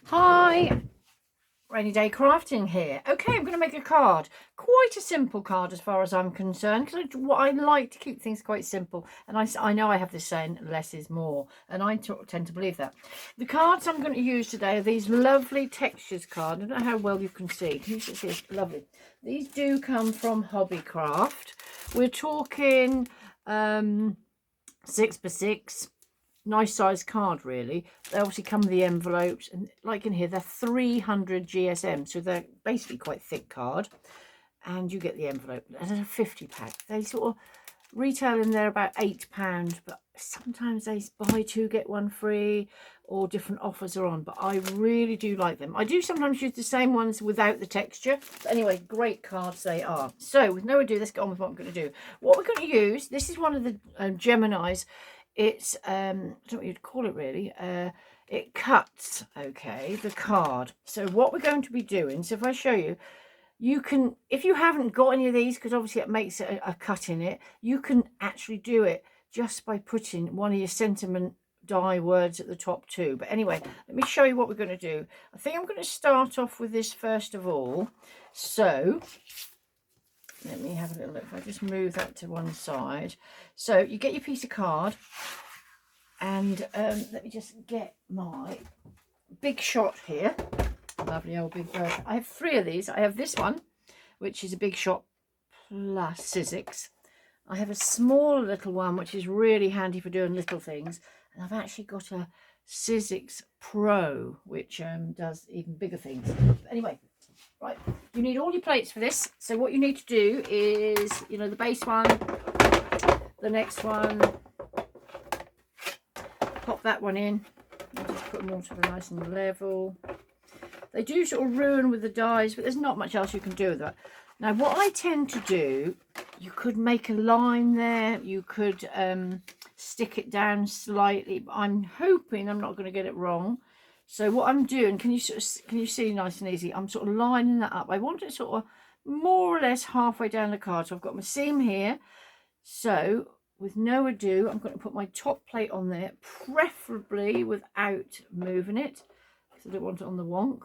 Hi, Rainy Day Crafting here. Okay, I'm going to make a card. Quite a simple card as far as I'm concerned, because I like to keep things quite simple. And I know I have this saying, less is more. And I tend to believe that. The cards I'm going to use today are these lovely textures cards. I don't know how well you can see. Can you see it's lovely? These do come from Hobbycraft. We're talking 6x6. Nice size card, really. They obviously come with the envelopes, and like in here, they're 300 GSM, so they're basically quite thick card. And you get the envelope. There's a 50 pack. They sort of retail in there about £8, but sometimes they buy two get one free, or different offers are on. But I really do like them. I do sometimes use the same ones without the texture. But anyway, great cards they are. So with no ado, let's get on with what I'm going to do. What we're going to use, this is one of the Geminis. It's I don't know what you'd call it really. It cuts, okay, the card. So what we're going to be doing, so if I show you, you can, if you haven't got any of these, because obviously it makes a cut in it, you can actually do it just by putting one of your sentiment die words at the top too. But anyway, let me show you what we're going to do. I think I'm going to start off with this first of all. So let me have a little look. If I just move that to one side. So you get your piece of card, and let me just get my Big Shot here. Lovely old big bird. I have three of these. I have this one, which is a Big Shot plus Sizzix. I have a small little one, which is really handy for doing little things. And I've actually got a Sizzix Pro, which does even bigger things. But anyway, right, you need all your plates for this. So what you need to do is, you know, the base one, the next one, pop that one in, and just put them all sort of nice and level. They do sort of ruin with the dies, but there's not much else you can do with that. Now what I tend to do, you could make a line there, you could stick it down slightly, but I'm hoping I'm not going to get it wrong. So what I'm doing, can you see nice and easy, I'm sort of lining that up. I want it sort of more or less halfway down the card. So I've got my seam here. So with no ado, I'm going to put my top plate on there, preferably without moving it, because I don't want it on the wonk.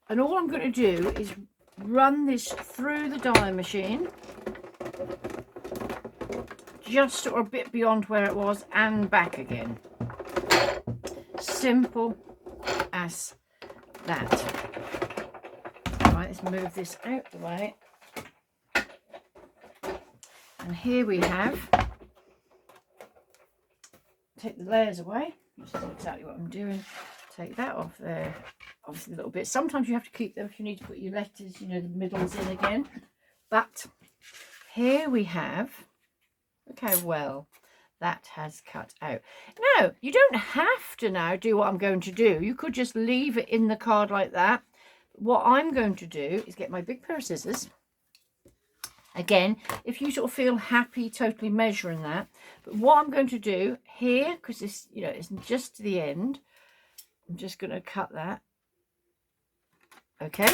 And all I'm going to do is run this through the die machine, just sort of a bit beyond where it was and back again. Simple as that. Right, let's move this out the way. And here we have, take the layers away. This is exactly what I'm doing. Take that off there. Obviously a little bit. Sometimes you have to keep them if you need to put your letters, you know, the middles in again. But here we have, look how well that has cut out. Now, you don't have to now do what I'm going to do. You could just leave it in the card like that. What I'm going to do is get my big pair of scissors. Again, if you sort of feel happy totally measuring that. But what I'm going to do here, because this, you know, it's just to the end, I'm just going to cut that. Okay,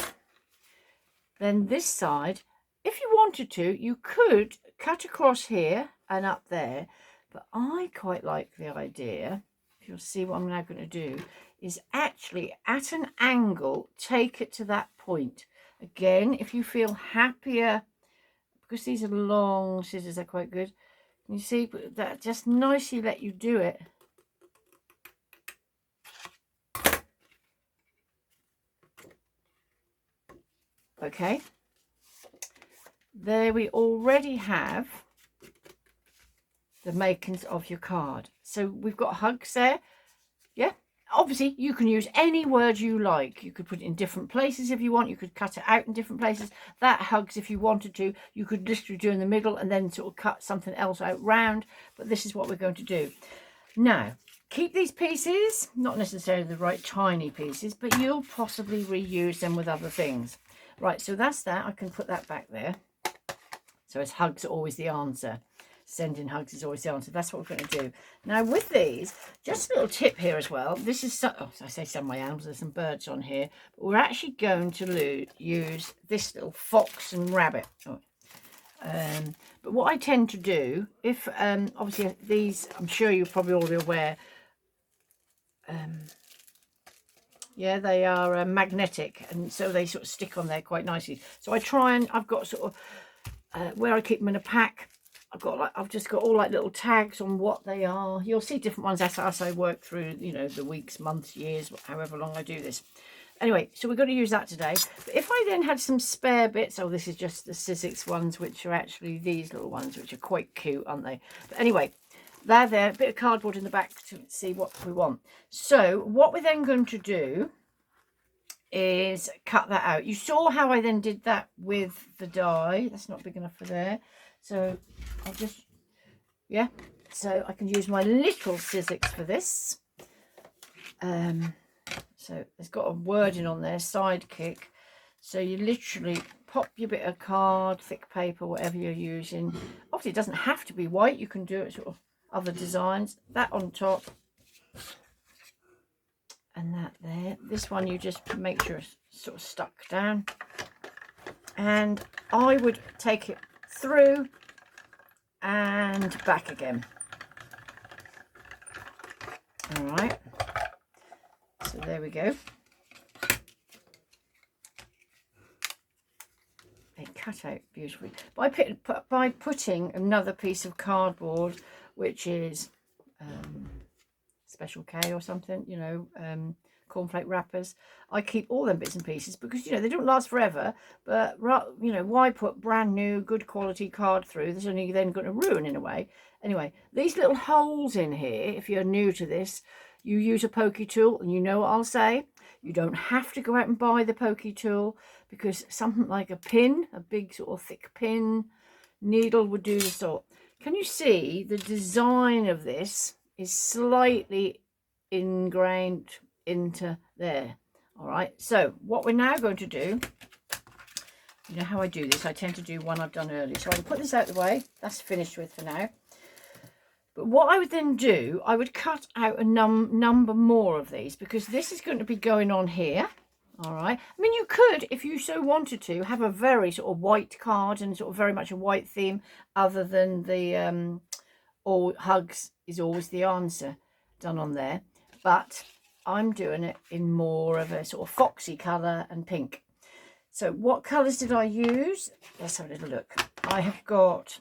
then this side, if you wanted to, you could cut across here and up there, but I quite like the idea, if you'll see what I'm now going to do, is actually at an angle take it to that point. Again, if you feel happier, because these are long scissors, are quite good, you see that just nicely let you do it. Okay, there we already have the makings of your card. So we've got hugs there. Yeah, obviously you can use any word you like. You could put it in different places if you want. You could cut it out in different places. That hugs, if you wanted to, you could literally do in the middle and then sort of cut something else out round. But this is what we're going to do. Now, keep these pieces, not necessarily the right tiny pieces, but you'll possibly reuse them with other things. Right, so that's that. I can put that back there. So it's hugs are always the answer. Sending hugs is always the answer. That's what we're going to do. Now with these, just a little tip here as well. This is, I say some of my animals, there's some birds on here. But we're actually going to use this little fox and rabbit. Oh. But what I tend to do, if obviously these, I'm sure you're probably already aware, Yeah, they are magnetic, and so they sort of stick on there quite nicely. So I try and I've got sort of where I keep them in a pack. I've just got all like little tags on what they are. You'll see different ones as I work through, you know, the weeks, months, years, however long I do this. Anyway, so we're going to use that today. But if I then had some spare bits, oh, this is just the Sizzix ones, which are actually these little ones, which are quite cute, aren't they? But anyway, they're there, a bit of cardboard in the back to see what we want. So what we're then going to do is cut that out. You saw how I then did that with the die. That's not big enough for there. So I'll just, yeah. So I can use my little Sizzix for this. So it's got a wording on there, sidekick. So you literally pop your bit of card, thick paper, whatever you're using. Obviously it doesn't have to be white. You can do it sort of other designs. That on top. And that there. This one you just make sure it's sort of stuck down. And I would take it through and back again. All right. So there we go. They cut out beautifully. By putting another piece of cardboard, which is Special K or something, you know, cornflake wrappers, I keep all them bits and pieces because, you know, they don't last forever. But, you know, why put brand new, good quality card through that's only then going to ruin in a way? Anyway, these little holes in here, if you're new to this, you use a pokey tool, and you know what I'll say. You don't have to go out and buy the pokey tool, because something like a pin, a big sort of thick pin needle would do the sort. Can you see the design of this is slightly ingrained into there? All right, so what we're now going to do, you know how I do this, I tend to do one I've done earlier. So I can put this out of the way. That's finished with for now. But what I would then do, I would cut out a number more of these, because this is going to be going on here. All right. I mean, you could, if you so wanted to, have a very sort of white card and sort of very much a white theme, other than the all hugs is always the answer done on there. But I'm doing it in more of a sort of foxy colour and pink. So what colours did I use? Let's have a little look. I have got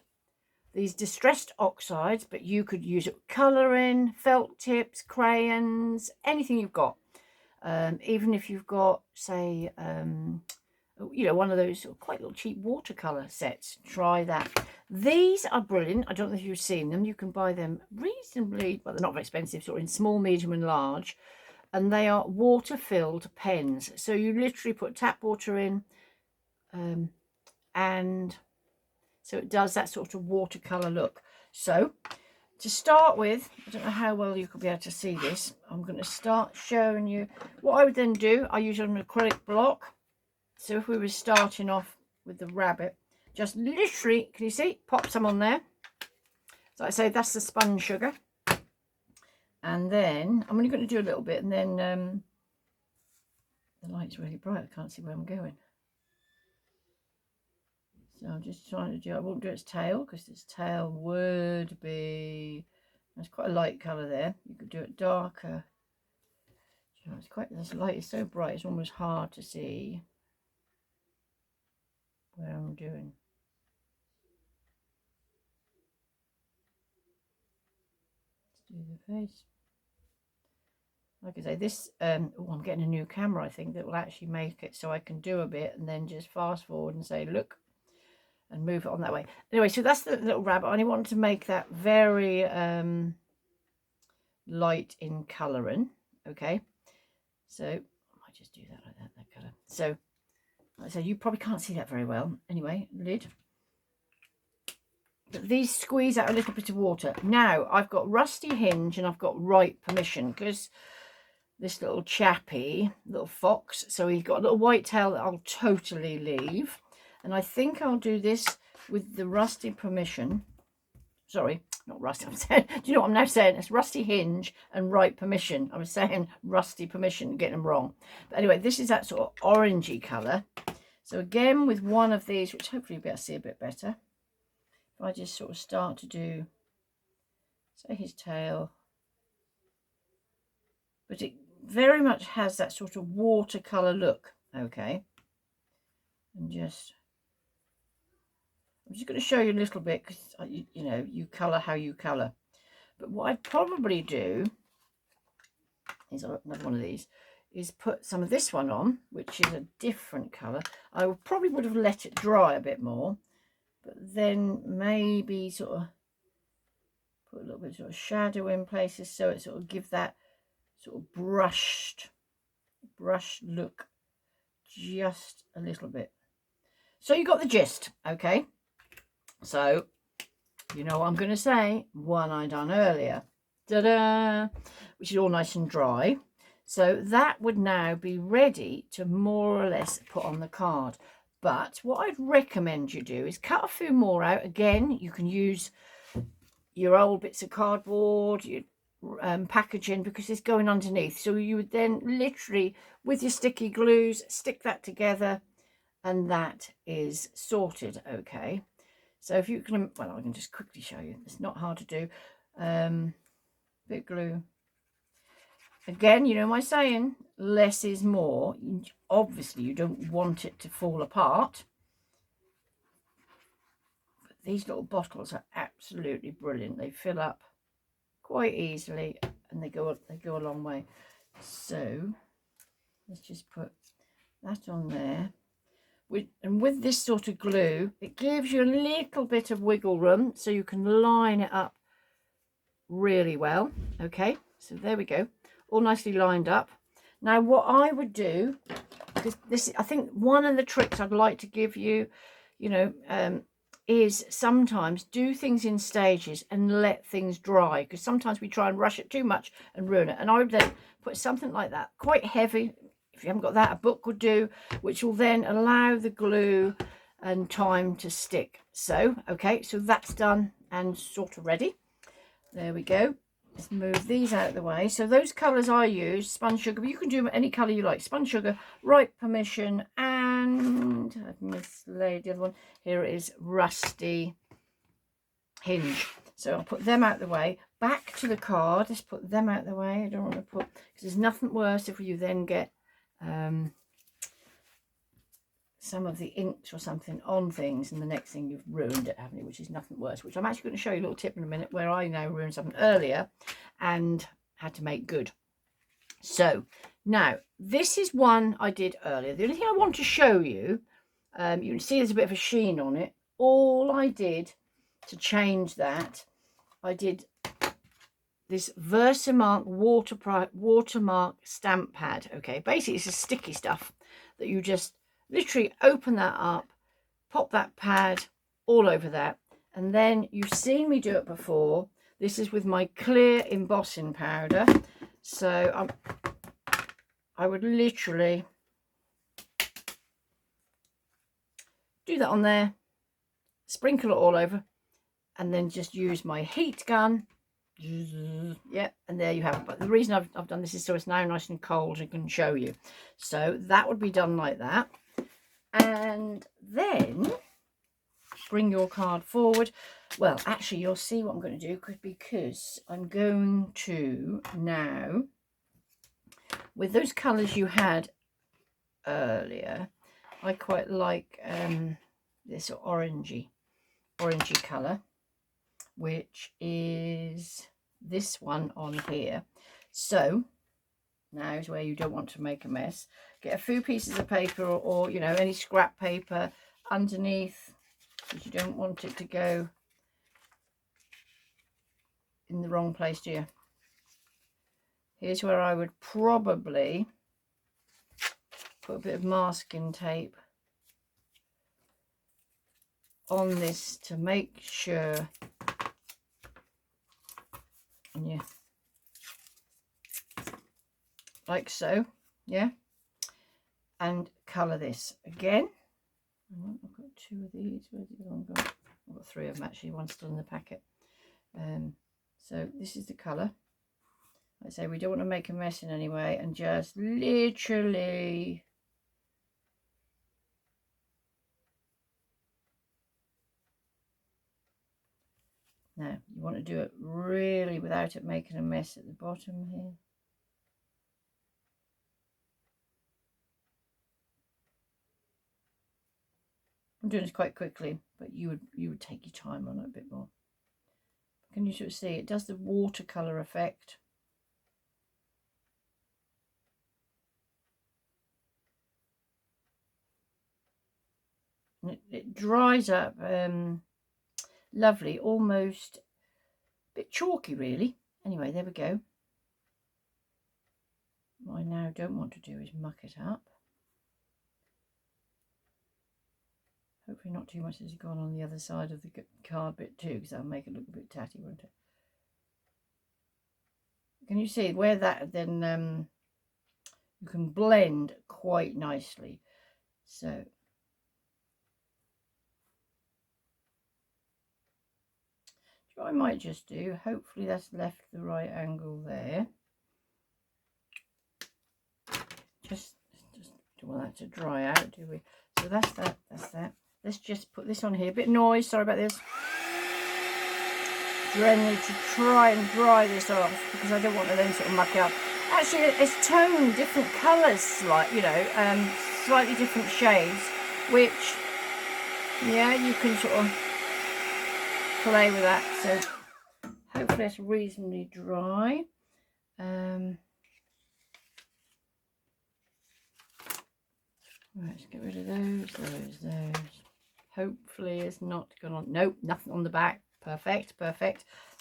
these distressed oxides, but you could use it colouring, felt tips, crayons, anything you've got. Even if you've got, say, you know, one of those sort of quite little cheap watercolour sets, try that. These are brilliant. I don't know if you've seen them. You can buy them reasonably, well, they're not very expensive, sort of in small, medium and large. And they are water-filled pens. So you literally put tap water in, and so it does that sort of watercolour look. So to start with, I don't know how well you could be able to see this. I'm going to start showing you what I would then do. I use an acrylic block. So if we were starting off with the rabbit, just literally, can you see, pop some on there. So I say that's the spun sugar. And then I'm only going to do a little bit, and then the light's really bright. I can't see where I'm going. So I'm just trying to do, I won't do its tail, because its tail would be, there's quite a light colour there. You could do it darker. You know, it's quite, this light is so bright, it's almost hard to see where I'm doing. Let's do the face. Like I say, this, oh, I'm getting a new camera, I think, that will actually make it so I can do a bit and then just fast forward and say, look, and move it on that way. Anyway, so that's the little rabbit. I only wanted to make that very light in colouring. Okay, so I might just do that like that colour. So like I say, you probably can't see that very well. Anyway, lid. But these squeeze out a little bit of water. Now I've got Rusty Hinge and I've got Right Permission, because this little chappy, little fox, so he's got a little white tail that I'll totally leave. And I think I'll do this with the Rusty Permission. Sorry, not Rusty. I'm saying, do you know what I'm now saying? It's Rusty Hinge and Right Permission. I was saying Rusty Permission, getting them wrong. But anyway, this is that sort of orangey colour. So again, with one of these, which hopefully you'll be able to see a bit better, if I just sort of start to do, say, his tail. But it, very much has that sort of watercolor look. Okay, and I'm just going to show you a little bit because you know, you color how you color. But what I'd probably do is another one of these, is put some of this one on, which is a different color. I probably would have let it dry a bit more, but then maybe sort of put a little bit of sort of shadow in places, so it sort of give that sort of brushed look just a little bit. So you got the gist. Okay, so you know what I'm going to say, one I done earlier, ta-da, which is all nice and dry. So that would now be ready to more or less put on the card. But what I'd recommend you do is cut a few more out. Again, you can use your old bits of cardboard, your packaging, because it's going underneath. So you would then literally, with your sticky glues, stick that together, and that is sorted. Okay, so if you can, well, I can just quickly show you. It's not hard to do. Bit glue. Again, you know my saying, less is more. Obviously, you don't want it to fall apart. But these little bottles are absolutely brilliant. They fill up quite easily, and they go a long way. So let's just put that on there. With this sort of glue, it gives you a little bit of wiggle room, so you can line it up really well. Okay, so there we go, all nicely lined up. Now what I would do, because this, I think one of the tricks I'd like to give you, you know, is sometimes do things in stages and let things dry, because sometimes we try and rush it too much and ruin it. And I would then put something like that, quite heavy, if you haven't got that, a book would do, which will then allow the glue and time to stick. So okay, so that's done and sort of ready. There we go. Let's move these out of the way. So those colours I use, spun sugar, but you can do any colour you like. Spun sugar, right permission, and I've mislaid the other one. Here it is, rusty hinge. So I'll put them out of the way. Back to the card. Let's put them out of the way. I don't want to put, because there's nothing worse if you then get some of the inks or something on things, and the next thing you've ruined it, haven't you? Which is nothing worse, which I'm actually going to show you a little tip in a minute where I now ruined something earlier and had to make good. So now this is one I did earlier. The only thing I want to show you, you can see there's a bit of a sheen on it. All I did to change that, I did this Versamark watermark stamp pad. Okay, basically it's a sticky stuff that you just literally open that up, pop that pad all over that, and then you've seen me do it before. This is with my clear embossing powder. So I would literally do that on there, sprinkle it all over, and then just use my heat gun. Yeah, and there you have it. But the reason I've done this is so it's now nice and cold and can show you. So that would be done like that. And then bring your card forward. Well, actually, you'll see what I'm going to do, because I'm going to now, with those colours you had earlier, I quite like this orangey colour, which is this one on here. So now is where you don't want to make a mess. Get a few pieces of paper, or you know, any scrap paper underneath, because you don't want it to go in the wrong place, do you? Here's where I would probably put a bit of masking tape on this to make sure. And yeah, like so, yeah, and colour this again. I've got two of these. Where's the other one gone? I've got three of them actually, one's still in the packet. So this is the colour. Like I say, we don't want to make a mess in any way, and just literally now you want to do it really without it making a mess at the bottom here. I'm doing this quite quickly, but you would take your time on it a bit more. Can you sort of see it does the watercolor effect? And it dries up lovely, almost a bit chalky really. Anyway, there we go. What I now don't want to do is muck it up. Hopefully not too much has gone on the other side of the card bit too, because that'll make it look a bit tatty, won't it? Can you see where that then you can blend quite nicely? So what I might just do, hopefully that's left the right angle there. Just don't want that to dry out, do we? So that's that, that's that. Let's just put this on here. A bit of noise, sorry about this. Generally to try and dry this off, because I don't want to then sort of muck it up. Actually, it's toned different colours, like, you know, slightly different shades, which, yeah, you can sort of play with that. So hopefully it's reasonably dry. Right, let's get rid of those. Hopefully it's not gone on. Nope, nothing on the back. Perfect.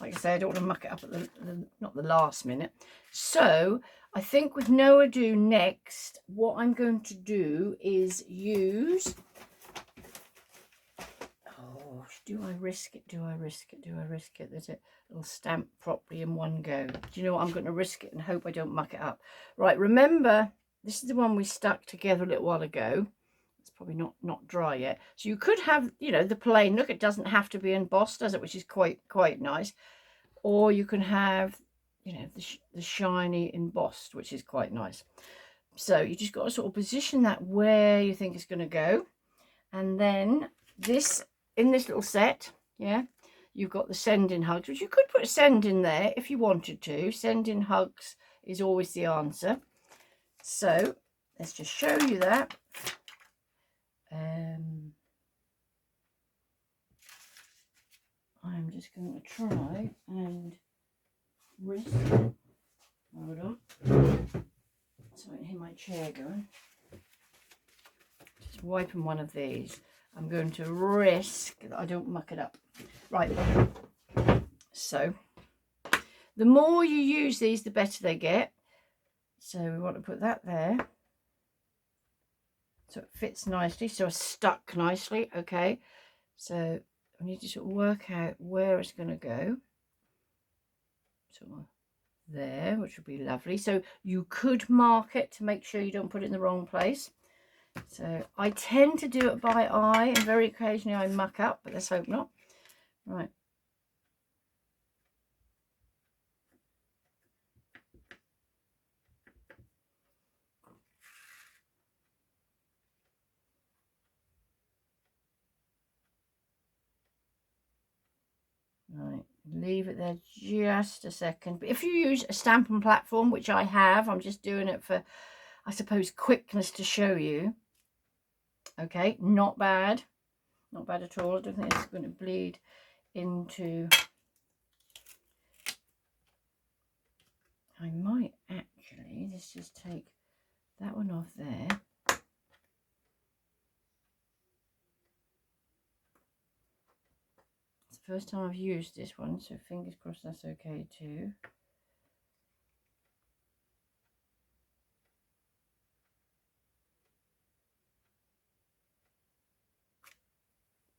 Like I say, I don't want to muck it up at not the last minute. So I think with no ado next, what I'm going to do is use, oh, do I risk it? There's a little stamp properly in one go. Do you know what? I'm going to risk it and hope I don't muck it up. Right, remember, this is the one we stuck together a little while ago. It's probably not dry yet. So you could have, you know, the plain look. It doesn't have to be embossed, does it? Which is quite nice. Or you can have, you know, the shiny embossed, which is quite nice. So you just got to sort of position that where you think it's going to go. And then this, in this little set, yeah, you've got the send in hugs, which you could put a send in there if you wanted to. Send in hugs is always the answer. So let's just show you that. I'm just going to try and risk. Hold on. So I can hear my chair going. Just wiping one of these. I'm going to risk that I don't muck it up. Right. So the more you use these, the better they get. So we want to put that there. So it fits nicely. So it's stuck nicely. Okay. So I need to sort of work out where it's going to go. Sort of there, which would be lovely. So you could mark it to make sure you don't put it in the wrong place. So I tend to do it by eye, and very occasionally I muck up, but let's hope not. Right. Right, leave it there just a second. But if you use a Stampin' platform, which I have, I'm just doing it for, I suppose, quickness to show you. Okay, not bad at all. I don't think it's going to bleed into. I might actually, let's just take that one off there. It's the first time I've used this one, so fingers crossed that's okay too.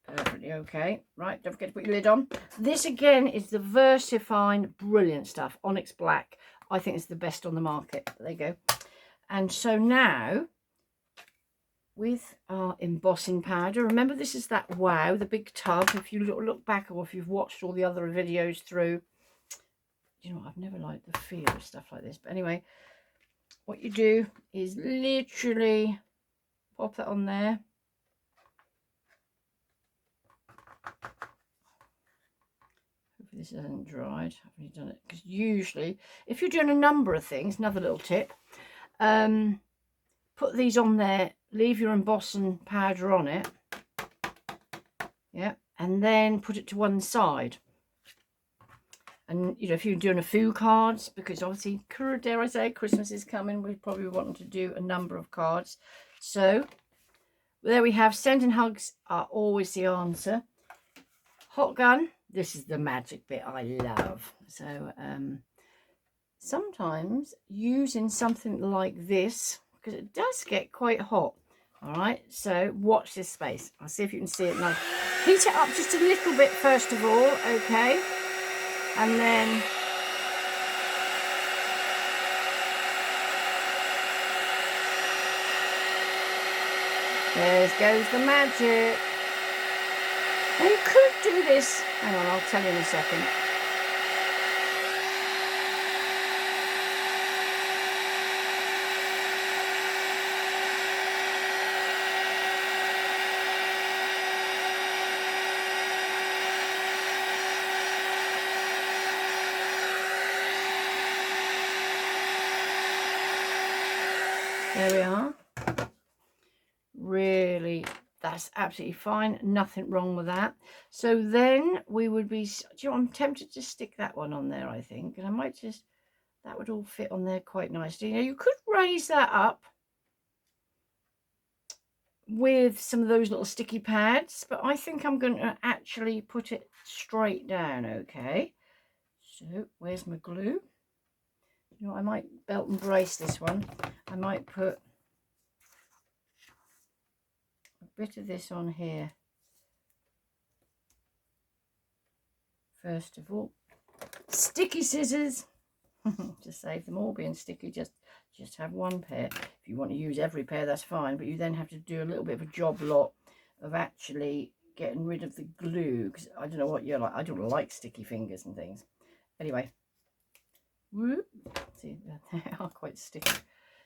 Perfectly okay. Right, don't forget to put your lid on. This again is the VersaFine, brilliant stuff. Onyx Black. I think it's the best on the market. There you go. And so now, with our embossing powder, remember this is that Wow, the big tub. If you look back, or if you've watched all the other videos through, you know, I've never liked the feel of stuff like this. But anyway, what you do is literally pop that on there. This hasn't dried. I've already done it, because usually if you're doing a number of things, another little tip, put these on there, leave your embossing powder on it, Yeah, and then put it to one side. And, you know, if you're doing a few cards, because obviously, dare I say, Christmas is coming, we probably want to do a number of cards. So, there we have, send and hugs are always the answer. Hot gun, this is the magic bit I love. So, sometimes using something like this, because it does get quite hot. All right, so watch this space. I'll see if you can see it now. Heat it up just a little bit first of all, okay? And then there goes the magic. Now you could do this. Hang on, I'll tell you in a second. There we are. Really, that's absolutely fine. Nothing wrong with that. So then we would be, do you know, I'm tempted to stick that one on there, I think. And I might just, that would all fit on there quite nicely. Now you could raise that up with some of those little sticky pads, but I think I'm going to actually put it straight down, okay? So where's my glue? You know, I might belt and brace this one. I might put a bit of this on here first of all. Sticky scissors to save them all being sticky. Just have one pair. If you want to use every pair, that's fine, but you then have to do a little bit of a job lot of actually getting rid of the glue, because I don't know what you're like. I don't like sticky fingers and things. Anyway, whoop, see, they are quite sticky.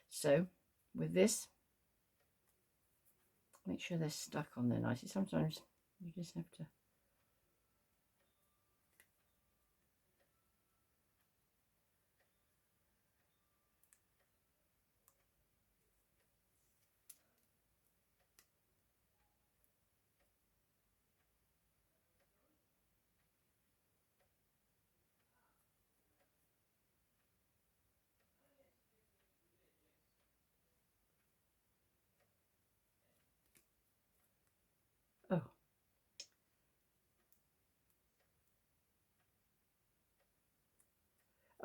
So with this, make sure they're stuck on there nicely. Sometimes you just have to.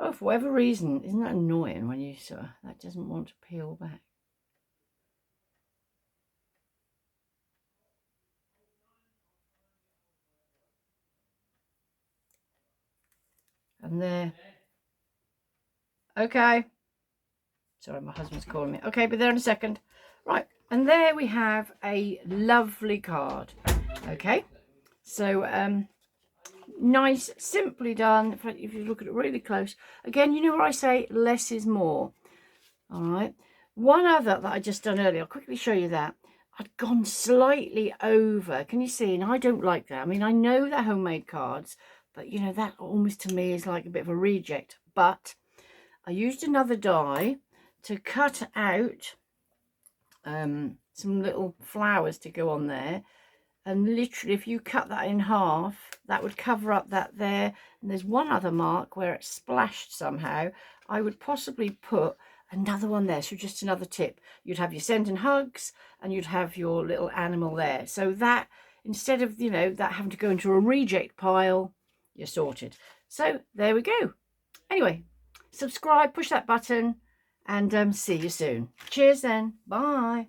Oh, for whatever reason, isn't that annoying when you sort of, that doesn't want to peel back? And there. Okay. Sorry, my husband's calling me. Okay, but there in a second. Right, and there we have a lovely card. Okay, so nice, simply done. If you look at it really close, again, you know what I say, less is more. All right, one other that I just done earlier, I'll quickly show you that. I'd gone slightly over. Can you see? And I don't like that. I mean, I know they're homemade cards, but you know, that almost to me is like a bit of a reject. But I used another die to cut out some little flowers to go on there, and literally if you cut that in half, that would cover up that there. And there's one other mark where it splashed somehow. I would possibly put another one there. So just another tip, you'd have your send and hugs and you'd have your little animal there, so that instead of, you know, that having to go into a reject pile, you're sorted. So there we go. Anyway, subscribe, push that button, and see you soon. Cheers then. Bye.